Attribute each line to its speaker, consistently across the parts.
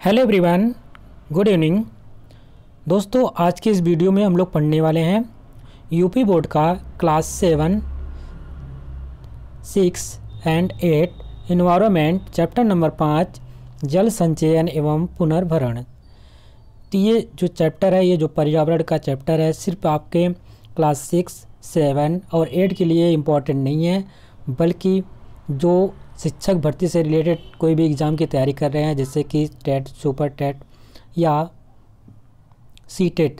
Speaker 1: Hello everyone, good evening. दोस्तों, आज के इस वीडियो में हम लोग पढ़ने वाले हैं यूपी बोर्ड का class 7, 6 and 8 environment chapter number 5 जल संचयन एवं पुनर्भरण। तो ये जो चैप्टर है, ये जो पर्यावरण का चैप्टर है, सिर्फ आपके क्लास 6, 7 और 8 के लिए इम्पॉर्टेंट नहीं है, बल्कि जो शिक्षक भर्ती से रिलेटेड कोई भी एग्ज़ाम की तैयारी कर रहे हैं, जैसे कि टेट, सुपर टेट या सीटेट,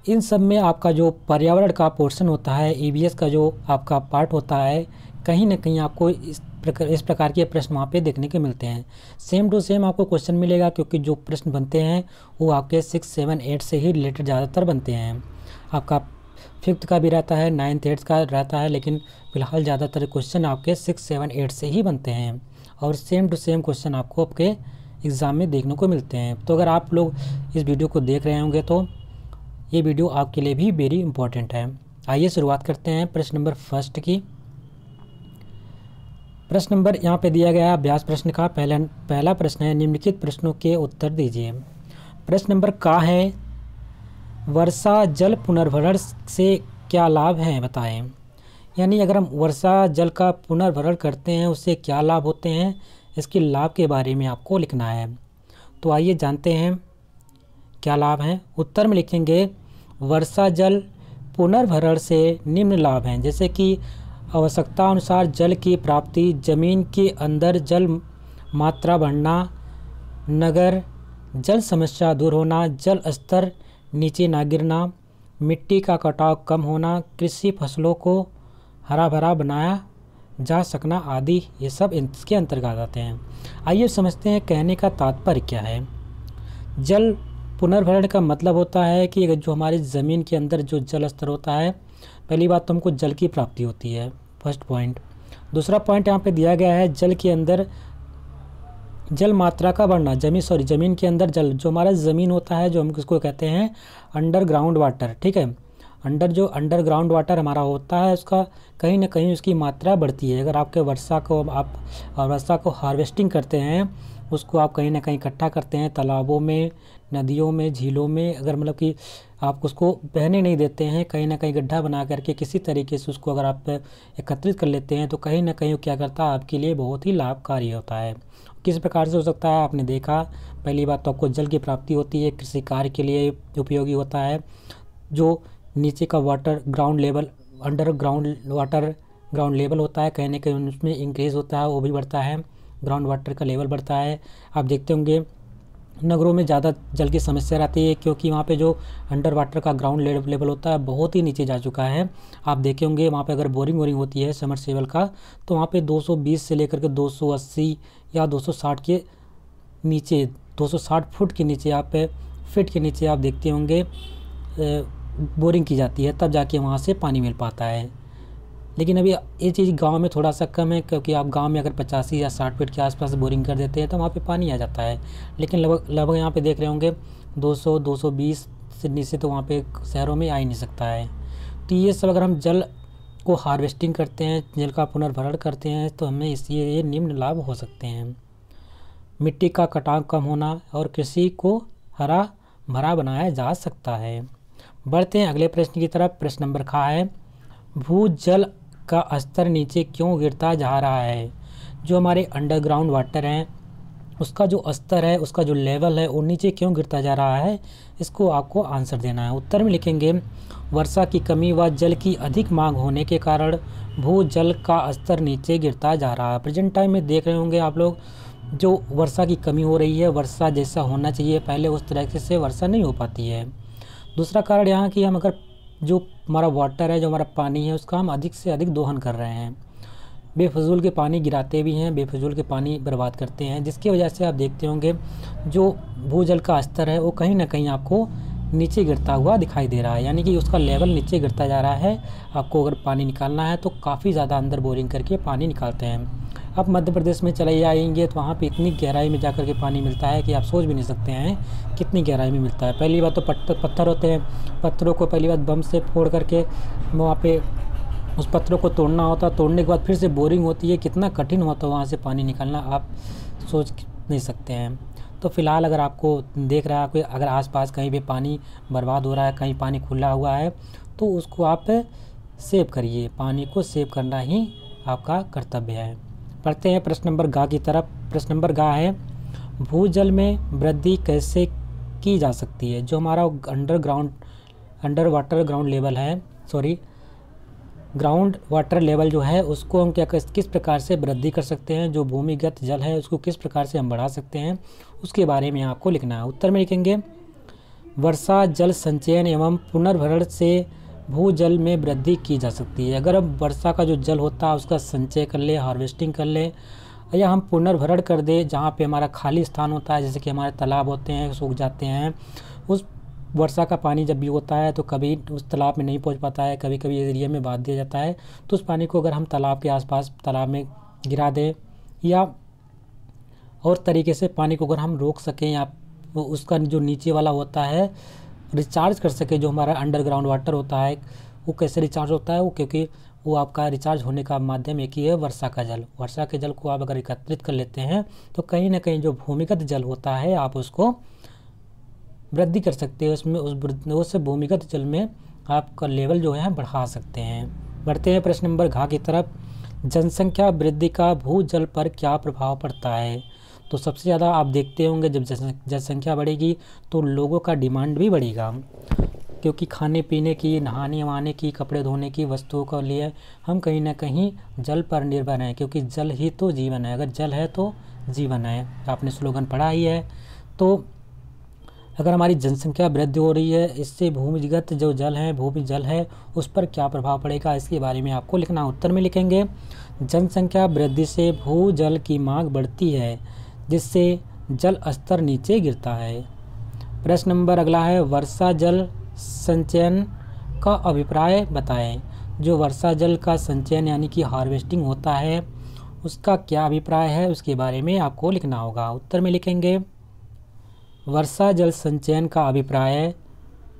Speaker 1: इन सब में आपका जो पर्यावरण का पोर्शन होता है, ईवीएस का जो आपका पार्ट होता है, कहीं ना कहीं आपको इस प्रकार के प्रश्न वहाँ पे देखने के मिलते हैं। सेम टू सेम आपको क्वेश्चन मिलेगा, क्योंकि जो प्रश्न बनते हैं वो आपके 6, 7, 8 से ही रिलेटेड ज़्यादातर बनते हैं। आपका 5th का भी रहता है, 9th, 8th का रहता है, लेकिन फ़िलहाल ज़्यादातर क्वेश्चन आपके 6, 7, 8 से ही बनते हैं और सेम टू सेम क्वेश्चन आपको आपके एग्ज़ाम में देखने को मिलते हैं। तो अगर आप लोग इस वीडियो को देख रहे होंगे तो ये वीडियो आपके लिए भी वेरी इंपॉर्टेंट है। आइए शुरुआत करते हैं प्रश्न नंबर फर्स्ट की। प्रश्न नंबर यहाँ पे दिया गया है अभ्यास प्रश्न का। पहला प्रश्न है, निम्नलिखित प्रश्नों के उत्तर दीजिए। प्रश्न नंबर का है, वर्षा जल पुनर्भरण से क्या लाभ हैं बताएं। यानी अगर हम वर्षा जल का पुनर्भरण करते हैं उससे क्या लाभ होते हैं, इसके लाभ के बारे में आपको लिखना है। तो आइए जानते हैं क्या लाभ हैं। उत्तर में लिखेंगे, वर्षा जल पुनर्भरण से निम्न लाभ हैं, जैसे कि आवश्यकता अनुसार जल की प्राप्ति, जमीन के अंदर जल मात्रा बढ़ना, नगर जल समस्या दूर होना, जल स्तर नीचे ना गिरना, मिट्टी का कटाव कम होना, कृषि फसलों को हरा भरा बनाया जा सकना आदि, ये सब इसके अंतर्गत आते हैं। आइए समझते हैं कहने का तात्पर्य क्या है। जल पुनर्भरण का मतलब होता है कि जो हमारी ज़मीन के अंदर जो जल स्तर होता है, पहली बात तो हमको जल की प्राप्ति होती है, फर्स्ट पॉइंट। दूसरा पॉइंट यहाँ पे दिया गया है, जल के अंदर जल मात्रा का बढ़ना, ज़मीन के अंदर जल, जो हमारा ज़मीन होता है, जो हम किसको कहते हैं अंडरग्राउंड वाटर, ठीक है। अंडरग्राउंड वाटर हमारा होता है, उसका कहीं ना कहीं उसकी मात्रा बढ़ती है। अगर आपके वर्षा को हार्वेस्टिंग करते हैं, उसको आप कहीं ना कहीं इकट्ठा करते हैं तालाबों में, नदियों में, झीलों में, अगर मतलब कि आप उसको बहने नहीं देते हैं, कहीं ना कहीं गड्ढा बना करके किसी तरीके से उसको अगर आप एकत्रित कर लेते हैं, तो कहीं ना कहीं वो क्या करता है, आपके लिए बहुत ही लाभकारी होता है। किस प्रकार से हो सकता है, आपने देखा, पहली बात तो आपको जल की प्राप्ति होती है, कृषि कार्य के लिए उपयोगी होता है। जो नीचे का water ground level, ground level होता है, कहीं ना कहीं उसमें इंक्रीज़ होता है, वो भी बढ़ता है, ग्राउंड वाटर का लेवल बढ़ता है। आप देखते होंगे नगरों में ज़्यादा जल की समस्या रहती है, क्योंकि वहाँ पे जो अंडर वाटर का ग्राउंड लेवल होता है बहुत ही नीचे जा चुका है। आप देखे होंगे वहाँ पे अगर बोरिंग होती है समरसेबल का, तो वहाँ पे 220 से लेकर के 280 या 260 के नीचे, 260 फुट के नीचे, आप फिट के नीचे आप देखते होंगे बोरिंग की जाती है, तब जाके वहाँ से पानी मिल पाता है। लेकिन अभी ये चीज़ गांव में थोड़ा सा कम है, क्योंकि आप गांव में अगर 85 या 60 फीट के आसपास बोरिंग कर देते हैं तो वहाँ पे पानी आ जाता है। लेकिन लगभग यहाँ पे देख रहे होंगे 200, 220 से नीचे तो वहाँ पे शहरों में आ ही नहीं सकता है। तो ये सब अगर हम जल को हार्वेस्टिंग करते हैं, जल का पुनर्भरण करते हैं, तो हमें इससे ये निम्न लाभ हो सकते हैं। मिट्टी का कटाव कम होना और कृषि को हरा भरा बनाया जा सकता है। बढ़ते हैं अगले प्रश्न की तरफ। प्रश्न नंबर का है, भूजल का स्तर नीचे क्यों गिरता जा रहा है। जो हमारे अंडरग्राउंड वाटर हैं, उसका जो स्तर है, उसका जो लेवल है, वो नीचे क्यों गिरता जा रहा है, इसको आपको आंसर देना है। उत्तर में लिखेंगे, वर्षा की कमी व जल की अधिक मांग होने के कारण भूजल का स्तर नीचे गिरता जा रहा है। प्रेजेंट टाइम में देख रहे होंगे आप लोग, जो वर्षा की कमी हो रही है, वर्षा जैसा होना चाहिए पहले उस तरीके से वर्षा नहीं हो पाती है। दूसरा कारण यहाँ कि हम अगर जो हमारा वाटर है, जो हमारा पानी है, उसका हम अधिक से अधिक दोहन कर रहे हैं, बेफजूल के पानी गिराते भी हैं, बेफजूल के पानी बर्बाद करते हैं, जिसकी वजह से आप देखते होंगे जो भूजल का स्तर है वो कहीं ना कहीं आपको नीचे गिरता हुआ दिखाई दे रहा है, यानी कि उसका लेवल नीचे गिरता जा रहा है। आपको अगर पानी निकालना है तो काफ़ी ज़्यादा अंदर बोरिंग करके पानी निकालते हैं। आप मध्य प्रदेश में चले जाएंगे तो वहाँ पे इतनी गहराई में जाकर के पानी मिलता है कि आप सोच भी नहीं सकते हैं कितनी गहराई में मिलता है। पहली बात तो पत्थर होते हैं, पत्थरों को पहली बात बम से फोड़ करके वहाँ पे उस पत्थरों को तोड़ना होता है, तोड़ने के बाद फिर से बोरिंग होती है, कितना कठिन होता है वहाँ से पानी निकालना, आप सोच नहीं सकते हैं। तो फ़िलहाल अगर आपको देख रहा है कोई, अगर आसपास कहीं भी पानी बर्बाद हो रहा है, कहीं पानी खुला हुआ है, तो उसको आप सेव करिए। पानी को सेव करना ही आपका कर्तव्य है। पढ़ते हैं प्रश्न नंबर गा की तरफ। प्रश्न नंबर गा है, भूजल में वृद्धि कैसे की जा सकती है। जो हमारा अंडर वाटर ग्राउंड लेवल है, ग्राउंड वाटर लेवल जो है, उसको हम किस प्रकार से वृद्धि कर सकते हैं। जो भूमिगत जल है उसको किस प्रकार से हम बढ़ा सकते हैं, उसके बारे में आपको लिखना है। उत्तर में लिखेंगे, वर्षा जल संचयन एवं पुनर्भरण से भूजल में वृद्धि की जा सकती है। अगर हम वर्षा का जो जल होता है उसका संचय कर ले, हार्वेस्टिंग कर ले, या हम पुनर्भरण कर दे, जहाँ पे हमारा खाली स्थान होता है, जैसे कि हमारे तालाब होते हैं सूख जाते हैं, उस वर्षा का पानी जब भी होता है तो कभी उस तालाब में नहीं पहुंच पाता है, कभी कभी एरिया में बांध दिया जाता है। तो उस पानी को अगर हम तालाब के आसपास तालाब में गिरा दें, या और तरीके से पानी को अगर हम रोक सकें, या उसका जो नीचे वाला होता है रिचार्ज कर सके, जो हमारा अंडरग्राउंड वाटर होता है वो कैसे रिचार्ज होता है, वो क्योंकि वो आपका रिचार्ज होने का माध्यम एक ही है, वर्षा का जल। वर्षा के जल को आप अगर एकत्रित कर लेते हैं तो कहीं ना कहीं जो भूमिगत जल होता है आप उसको वृद्धि कर सकते हैं, उसमें उस भूमिगत जल में आपका लेवल जो है बढ़ा सकते हैं। बढ़ते हैं प्रश्न नंबर घ की तरफ। जनसंख्या वृद्धि का भूजल पर क्या प्रभाव पड़ता है। तो सबसे ज़्यादा आप देखते होंगे जब जनसंख्या बढ़ेगी तो लोगों का डिमांड भी बढ़ेगा, क्योंकि खाने पीने की, नहाने वहाने की, कपड़े धोने की वस्तुओं के लिए हम कहीं ना कहीं जल पर निर्भर हैं, क्योंकि जल ही तो जीवन है। अगर जल है तो जीवन है, आपने स्लोगन पढ़ा ही है। तो अगर हमारी जनसंख्या वृद्धि हो रही है, इससे भूमिगत जो जल है, भूमि जल है, उस पर क्या प्रभाव पड़ेगा, इसके बारे में आपको लिखना। उत्तर में लिखेंगे, जनसंख्या वृद्धि से भूजल की मांग बढ़ती है, जिससे जल स्तर नीचे गिरता है। प्रश्न नंबर अगला है, वर्षा जल संचयन का अभिप्राय बताएं। जो वर्षा जल का संचयन यानी कि हार्वेस्टिंग होता है, उसका क्या अभिप्राय है, उसके बारे में आपको लिखना होगा। उत्तर में लिखेंगे, वर्षा जल संचयन का अभिप्राय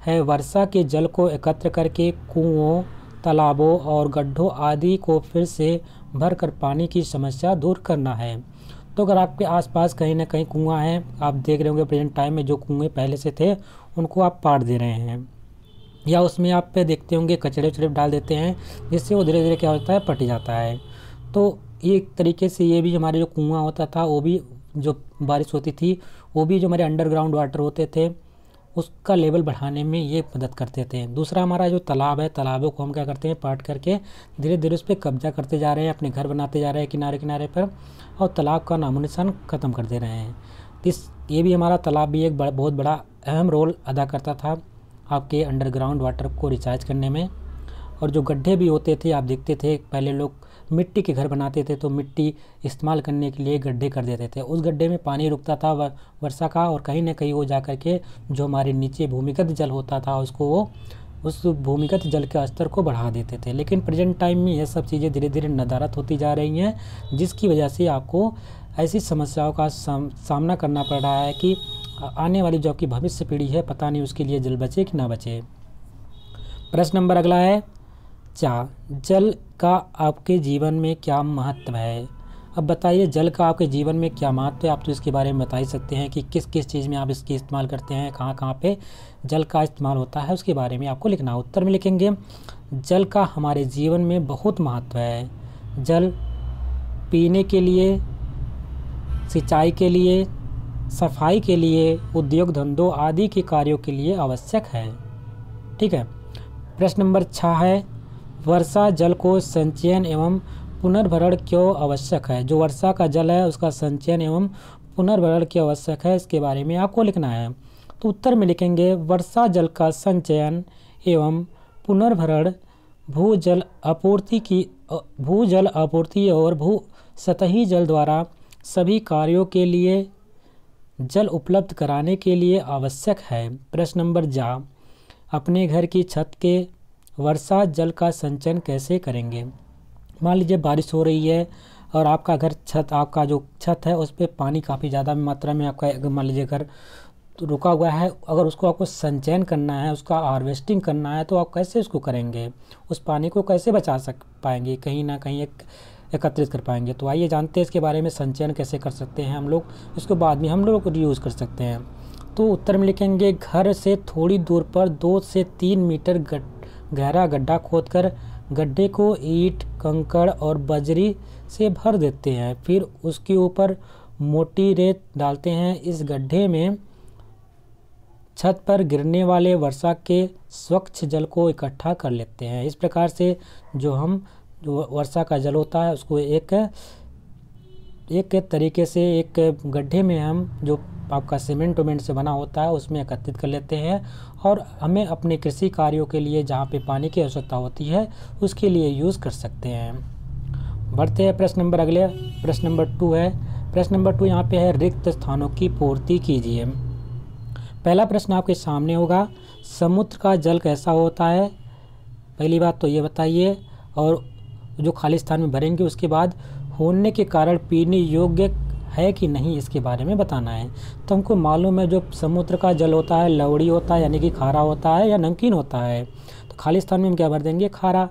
Speaker 1: है वर्षा के जल को एकत्र करके कुओं, तालाबों और गड्ढों आदि को फिर से भरकर पानी की समस्या दूर करना है। तो अगर आपके आसपास कहीं ना कहीं कुआं है, आप देख रहे होंगे प्रेजेंट टाइम में जो कुएं पहले से थे उनको आप पाट दे रहे हैं, या उसमें आप पे देखते होंगे कचड़े वचड़े डाल देते हैं, जिससे वो धीरे धीरे क्या होता है, पट जाता है। तो एक तरीके से ये भी हमारे जो कुआं होता था, वो भी जो बारिश होती थी, वो भी जो हमारे अंडरग्राउंड वाटर होते थे उसका लेवल बढ़ाने में ये मदद करते थे। दूसरा हमारा जो तालाब है, तालाबों को हम क्या करते हैं, पाट करके धीरे धीरे उस पर कब्जा करते जा रहे हैं, अपने घर बनाते जा रहे हैं किनारे किनारे पर, और तालाब का नामो निशान ख़त्म कर दे रहे हैं। ये भी हमारा तालाब भी एक बहुत बड़ा अहम रोल अदा करता था आपके अंडरग्राउंड वाटर को रिचार्ज करने में। और जो गड्ढे भी होते थे, आप देखते थे पहले लोग मिट्टी के घर बनाते थे, तो मिट्टी इस्तेमाल करने के लिए गड्ढे कर देते थे। उस गड्ढे में पानी रुकता था वर्षा का, और कहीं ना कहीं वो जा कर के जो हमारे नीचे भूमिगत जल होता था उसको वो उस भूमिगत जल के स्तर को बढ़ा देते थे। लेकिन प्रेजेंट टाइम में ये सब चीज़ें धीरे धीरे नदारद होती जा रही हैं, जिसकी वजह से आपको ऐसी समस्याओं का सामना करना पड़ रहा है कि आने वाली जो आपकी भविष्य पीढ़ी है, पता नहीं उसके लिए जल बचे कि ना बचे। प्रश्न नंबर अगला है, जल का आपके जीवन में क्या महत्व है। अब बताइए, जल का आपके जीवन में क्या महत्व है। आप तो इसके बारे में बता ही सकते हैं कि किस किस चीज़ में आप इसकी इस्तेमाल करते हैं, कहाँ कहाँ पे जल का इस्तेमाल होता है, उसके बारे में आपको लिखना। उत्तर में लिखेंगे, जल का हमारे जीवन में बहुत महत्व है। जल पीने के लिए, सिंचाई के लिए, सफाई के लिए, उद्योग धंधों आदि के कार्यों के लिए आवश्यक है। ठीक है। प्रश्न नंबर 6 है, वर्षा जल को संचयन एवं पुनर्भरण क्यों आवश्यक है। जो वर्षा का जल है उसका संचयन एवं पुनर्भरण क्यों आवश्यक है, इसके बारे में आपको लिखना है। तो उत्तर में लिखेंगे, वर्षा जल का संचयन एवं पुनर्भरण भूजल आपूर्ति और भू सतही जल द्वारा सभी कार्यों के लिए जल उपलब्ध कराने के लिए आवश्यक है। प्रश्न नंबर जा, अपने घर की छत के वर्षा जल का संचयन कैसे करेंगे। मान लीजिए बारिश हो रही है और आपका घर आपका जो छत है उस पर पानी काफ़ी ज़्यादा मात्रा में आपका मान लीजिए घर रुका हुआ है। अगर उसको आपको संचयन करना है, उसका हार्वेस्टिंग करना है, तो आप कैसे उसको करेंगे, उस पानी को कैसे बचा पाएंगे। कहीं ना कहीं एक एकत्रित कर पाएंगे। तो आइए जानते हैं इसके बारे में, संचयन कैसे कर सकते हैं हम लोग, इसको बाद में हम लोग यूज़ कर सकते हैं। तो उत्तर में लिखेंगे, घर से थोड़ी दूर पर 2 से 3 मीटर गहरा गड्ढा खोदकर गड्ढे को ईंट, कंकड़ और बजरी से भर देते हैं, फिर उसके ऊपर मोटी रेत डालते हैं। इस गड्ढे में छत पर गिरने वाले वर्षा के स्वच्छ जल को इकट्ठा कर लेते हैं। इस प्रकार से जो वर्षा का जल होता है उसको एक तरीके से एक गड्ढे में हम जो आपका सीमेंट वेमेंट से बना होता है उसमें एकत्रित कर लेते हैं, और हमें अपने कृषि कार्यों के लिए जहाँ पे पानी की आवश्यकता होती है उसके लिए यूज़ कर सकते हैं। बढ़ते हैं प्रश्न नंबर अगले, प्रश्न नंबर 2 है। प्रश्न नंबर 2 यहाँ पे है, रिक्त स्थानों की पूर्ति कीजिए। पहला प्रश्न आपके सामने होगा, समुद्र का जल कैसा होता है? पहली बात तो ये बताइए, और जो खाली स्थान में भरेंगे उसके बाद होने के कारण पीने योग्य है कि नहीं इसके बारे में बताना है। तो हमको मालूम है जो समुद्र का जल होता है लवड़ी होता है, यानी कि खारा होता है या नमकीन होता है। तो खाली स्थान में हम क्या भर देंगे? खारा।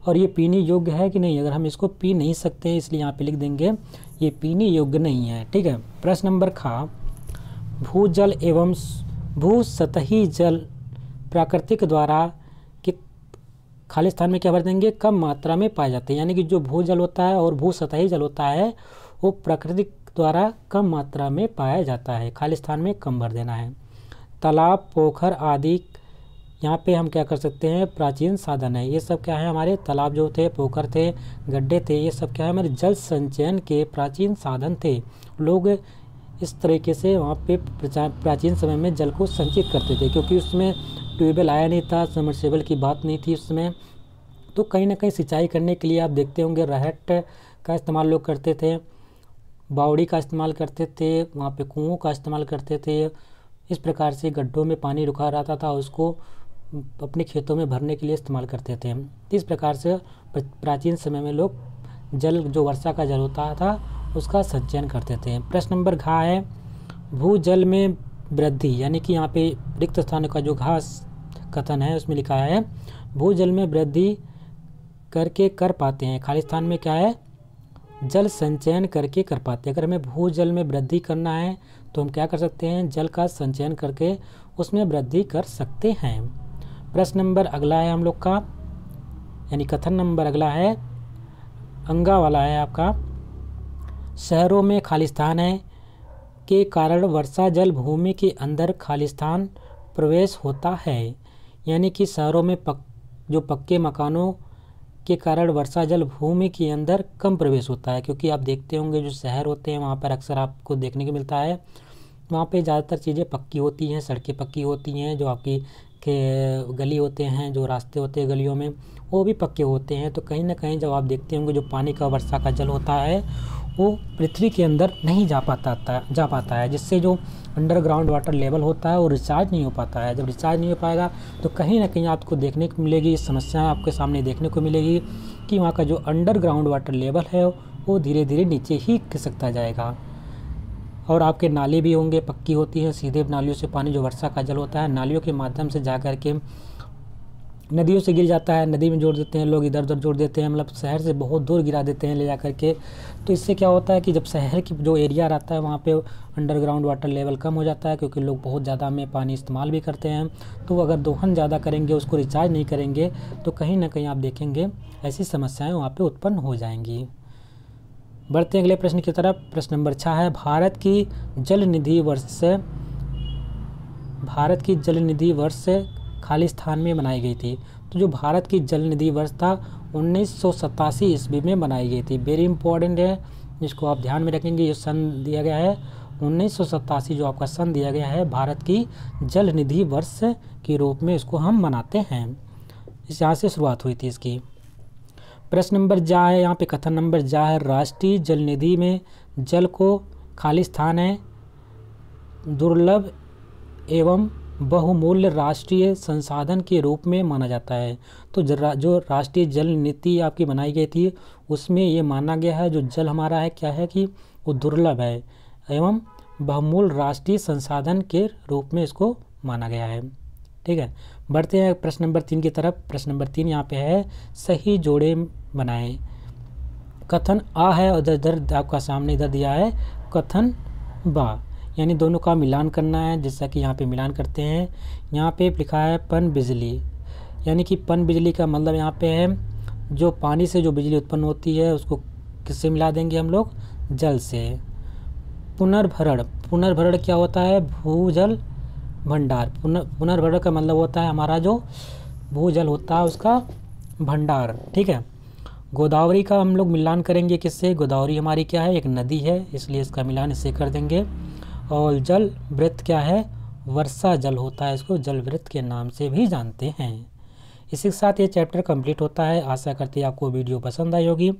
Speaker 1: और ये पीने योग्य है कि नहीं, अगर हम इसको पी नहीं सकते इसलिए यहाँ पे लिख देंगे ये पीने योग्य नहीं है। ठीक है। प्रश्न नंबर खा, भूजल एवं भूसतही जल प्राकृतिक द्वारा कि खाली स्थान में क्या भर देंगे? कम मात्रा में पाए जाते हैं, यानी कि जो भूजल होता है और भूसतही जल होता है वो प्राकृतिक द्वारा कम मात्रा में पाया जाता है। खाली स्थान में कम भर देना है। तालाब, पोखर आदि यहाँ पे हम क्या कर सकते हैं? प्राचीन साधन है। ये सब क्या है? हमारे तालाब जो थे, पोखर थे, गड्ढे थे, ये सब क्या है? हमारे जल संचयन के प्राचीन साधन थे। लोग इस तरीके से वहाँ पे प्राचीन समय में जल को संचित करते थे, क्योंकि उसमें ट्यूबवेल आया नहीं था, सबमर्सिबल की बात नहीं थी उसमें। तो कहीं ना कहीं सिंचाई करने के लिए आप देखते होंगे रहट का इस्तेमाल लोग करते थे, बावड़ी का इस्तेमाल करते थे, वहाँ पे कुओं का इस्तेमाल करते थे। इस प्रकार से गड्ढों में पानी रुका रहता था, उसको अपने खेतों में भरने के लिए इस्तेमाल करते थे। इस प्रकार से प्राचीन समय में लोग जल, जो वर्षा का जल होता था, उसका संचयन करते थे। प्रश्न नंबर घ है, भूजल में वृद्धि, यानी कि यहाँ पे रिक्त स्थान का जो घास कथन है उसमें लिखा है, भूजल में वृद्धि करके कर पाते हैं। खाली स्थान में क्या है? जल संचयन करके कर पाते हैं। अगर हमें भूजल में वृद्धि करना है तो हम क्या कर सकते हैं? जल का संचयन करके उसमें वृद्धि कर सकते हैं। प्रश्न नंबर अगला है हम लोग का, यानी कथन नंबर अगला है, अंगा वाला है आपका, शहरों में खाली स्थान है के कारण वर्षा जल भूमि के अंदर खाली स्थान प्रवेश होता है। यानी कि शहरों में जो पक्के मकानों के कारण वर्षा जल भूमि के अंदर कम प्रवेश होता है, क्योंकि आप देखते होंगे जो शहर होते हैं वहाँ पर अक्सर आपको देखने को मिलता है, वहाँ पे ज़्यादातर चीज़ें पक्की होती हैं, सड़कें पक्की होती हैं, जो आपकी के गली होते हैं, जो रास्ते होते हैं गलियों में वो भी पक्के होते हैं। तो कहीं ना कहीं जब आप देखते होंगे जो पानी का वर्षा का जल होता है वो पृथ्वी के अंदर नहीं जा पाता है, जिससे जो अंडरग्राउंड वाटर लेवल होता है वो रिचार्ज नहीं हो पाता है। जब रिचार्ज नहीं हो पाएगा तो कहीं ना कहीं आपको देखने को मिलेगी, समस्या आपके सामने देखने को मिलेगी कि वहाँ का जो अंडरग्राउंड वाटर लेवल है वो धीरे धीरे नीचे ही खिसकता जाएगा। और आपके नाले भी होंगे, पक्की होती हैं, सीधे नालियों से पानी जो वर्षा का जल होता है नालियों के माध्यम से जा कर के नदियों से गिर जाता है, नदी में जोड़ देते हैं लोग, इधर उधर जोड़ देते हैं, मतलब शहर से बहुत दूर गिरा देते हैं ले जा कर के। तो इससे क्या होता है कि जब शहर की जो एरिया रहता है वहाँ पे अंडरग्राउंड वाटर लेवल कम हो जाता है, क्योंकि लोग बहुत ज़्यादा में पानी इस्तेमाल भी करते हैं। तो अगर दोहन ज़्यादा करेंगे, उसको रिचार्ज नहीं करेंगे, तो कहीं ना कहीं आप देखेंगे ऐसी समस्याएँ वहाँ पर उत्पन्न हो जाएंगी। बढ़ते हैं अगले प्रश्न की तरफ। प्रश्न नंबर 6 है, भारत की जल निधि वर्ष खाली स्थान में बनाई गई थी। तो जो भारत की जल निधि वर्ष था 1987 ईस्वी में बनाई गई थी। वेरी इंपॉर्टेंट है, इसको आप ध्यान में रखेंगे। ये सन दिया गया है 1987, जो आपका सन दिया गया है, भारत की जल निधि वर्ष के रूप में इसको हम मनाते हैं। इस यहाँ से शुरुआत हुई थी इसकी। प्रश्न नंबर जा है, यहाँ पे कथन नंबर जा है, राष्ट्रीय जल निधि में जल को खाली स्थान है, दुर्लभ एवं बहुमूल्य राष्ट्रीय संसाधन के रूप में माना जाता है। तो जो राष्ट्रीय जल नीति आपकी बनाई गई थी उसमें ये माना गया है जो जल हमारा है क्या है कि वो दुर्लभ है एवं बहुमूल्य राष्ट्रीय संसाधन के रूप में इसको माना गया है। ठीक है। बढ़ते हैं प्रश्न नंबर 3 की तरफ। प्रश्न नंबर 3 यहाँ पे है, सही जोड़े बनाएं। कथन आ है और इधर आपका सामने इधर दिया है कथन बा, यानी दोनों का मिलान करना है, जैसा कि यहाँ पे मिलान करते हैं। यहाँ पे लिखा है पन बिजली, यानी कि पन बिजली का मतलब यहाँ पे है जो पानी से जो बिजली उत्पन्न होती है उसको किससे मिला देंगे हम लोग, जल से। पुनर्भरण, पुनर्भरण क्या होता है, भूजल भंडार। पुनर्भरण का मतलब होता है हमारा जो भूजल होता है उसका भंडार, ठीक है। गोदावरी का हम लोग मिलान करेंगे किससे, गोदावरी हमारी क्या है, एक नदी है, इसलिए इसका मिलान इससे कर देंगे। और जल वृत्त क्या है, वर्षा जल होता है, इसको जल वृत्त के नाम से भी जानते हैं। इसी के साथ ये चैप्टर कंप्लीट होता है। आशा करती है आपको वीडियो पसंद आई होगी।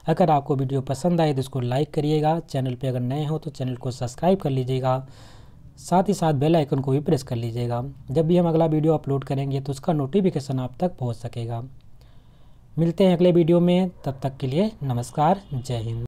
Speaker 1: अगर आपको वीडियो पसंद आए तो इसको लाइक करिएगा, चैनल पे अगर नए हो तो चैनल को सब्सक्राइब कर लीजिएगा, साथ ही साथ बेल आइकन को भी प्रेस कर लीजिएगा। जब भी हम अगला वीडियो अपलोड करेंगे तो उसका नोटिफिकेशन आप तक पहुंच सकेगा। मिलते हैं अगले वीडियो में, तब तक के लिए नमस्कार, जय हिंद।